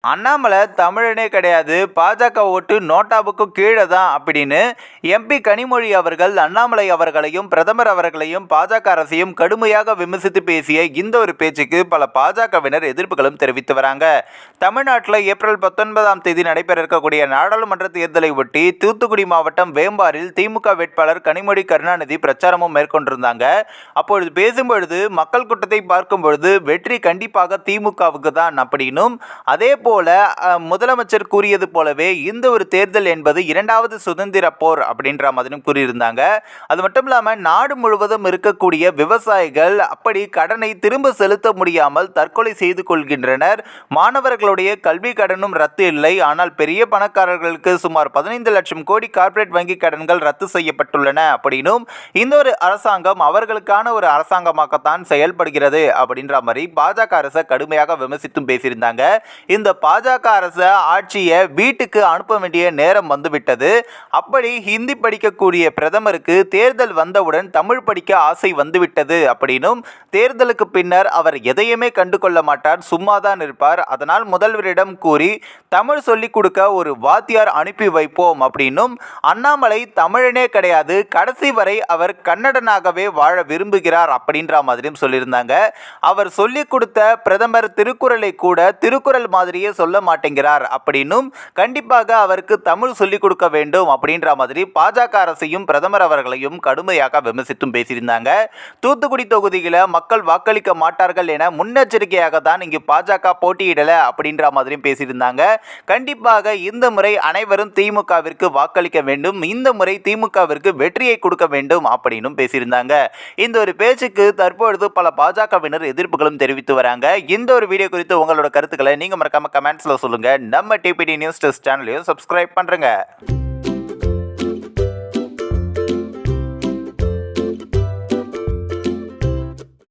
அண்ணாமலை தமிழனே கிடையாது, பாஜக ஓட்டு நோட்டாவுக்கும் கீழே தான் அப்படின்னு எம்பி கனிமொழி அவர்கள் அண்ணாமலை அவர்களையும் பிரதமர் அவர்களையும் பாஜக அரசையும் கடுமையாக விமர்சித்து பேசிய இந்த ஒரு பேச்சுக்கு பல பாஜகவினர் எதிர்ப்புகளும் தெரிவித்து வராங்க. தமிழ்நாட்டில் ஏப்ரல் 19ஆம் தேதி நடைபெற இருக்கக்கூடிய நாடாளுமன்ற தேர்தலை ஒட்டி தூத்துக்குடி மாவட்டம் வேம்பாரில் திமுக வேட்பாளர் கனிமொழி கருணாநிதி பிரச்சாரமும் மேற்கொண்டிருந்தாங்க. அப்பொழுது பேசும்பொழுது மக்கள் கூட்டத்தை பார்க்கும் பொழுது வெற்றி கண்டிப்பாக திமுகவுக்கு தான் அப்படின்னும், அதே போல முதலமைச்சர் கூறியது போலவே இந்த ஒரு தேர்தல் என்பது இரண்டாவது சுதந்திர போர் அப்படின்ற மாதிரியும் கூறியிருந்தாங்க. அது மட்டும் இல்லாமல் நாடு முழுவதும் இருக்கக்கூடிய விவசாயிகள் அப்படி கடனை திரும்ப செலுத்த முடியாமல் தற்கொலை செய்து கொள்கின்றனர். மாணவர்களுடைய கல்வி கடனும் ரத்து இல்லை, ஆனால் பெரிய பணக்காரர்களுக்கு சுமார் 15 லட்சம் கோடி கார்ப்பரேட் வங்கி கடன்கள் ரத்து செய்யப்பட்டுள்ளன அப்படின்னும், இந்த ஒரு அரசாங்கம் அவர்களுக்கான ஒரு அரசாங்கமாகத்தான் செயல்படுகிறது அப்படின்ற மாதிரி பாஜக அரசை கடுமையாக விமர்சித்தும் பேசியிருந்தாங்க. இந்த பாஜக அரசு ஆட்சியை வீட்டுக்கு அனுப்ப வேண்டிய நேரம் வந்துவிட்டது. அப்படி ஹிந்தி படிக்கக்கூடிய பிரதமருக்கு தேர்தல் வந்தவுடன் தமிழ் படிக்க ஆசை வந்துவிட்டது அப்படின்னும், தேர்தலுக்கு பின்னர் அவர் எதையுமே கண்டு கொள்ள மாட்டார், சும்மாதான் இருப்பார். அதனால் முதல்வரிடம் கூறி தமிழ் சொல்லிக் கொடுக்க ஒரு வாத்தியார் அனுப்பி வைப்போம் அப்படின்னும், அண்ணாமலை தமிழனே கிடையாது, கடைசி வரை அவர் கன்னடனாகவே வாழ விரும்புகிறார் அப்படின்ற மாதிரியும் சொல்லியிருந்தாங்க. அவர் சொல்லிக் கொடுத்த பிரதமர் திருக்குறளை கூட திருக்குறள் மாதிரியே சொல்ல மாட்டேங்கிறார் அப்படின்னும், கண்டிப்பாக அவருக்கு தமிழ் சொல்லிக் கொடுக்க வேண்டும் அப்படின்ற மாதிரி பாஜக அரசையும் பிரதமர் அவர்களையும் கடுமையாக விமர்சித்தும் பேசியிருந்தாங்க. தூத்துக்குடி தொகுதியில் மக்கள் வாக்களிக்க மாட்டார்கள் என முன்னெச்சரிக்கையாக தான் இங்கு பாஜக போட்டியிடல அப்படின்ற மாதிரியும் பேசியிருந்தாங்க. கண்டிப்பாக இந்த முறை அனைவரும் திமுகவிற்கு வாக்களிக்க வேண்டும், இந்த முறை திமுகவிற்கு வெற்றியை கொடுக்க வேண்டும் அப்படின்னு பேசியிருந்தாங்க. இந்த ஒரு பேச்சுக்கு தற்பொழுது பல பாஜகவினர் எதிர்ப்புகளும் தெரிவித்து வராங்க. இந்த ஒரு வீடியோ குறித்து உங்களோட கருத்துக்களை நீங்க மறக்காம கமெண்ட்ஸ்ல சொல்லுங்க. நம்ம டிபிடி நியூஸ் டெஸ்ட் சேனலையும் சப்ஸ்கிரைப் பண்றேங்க.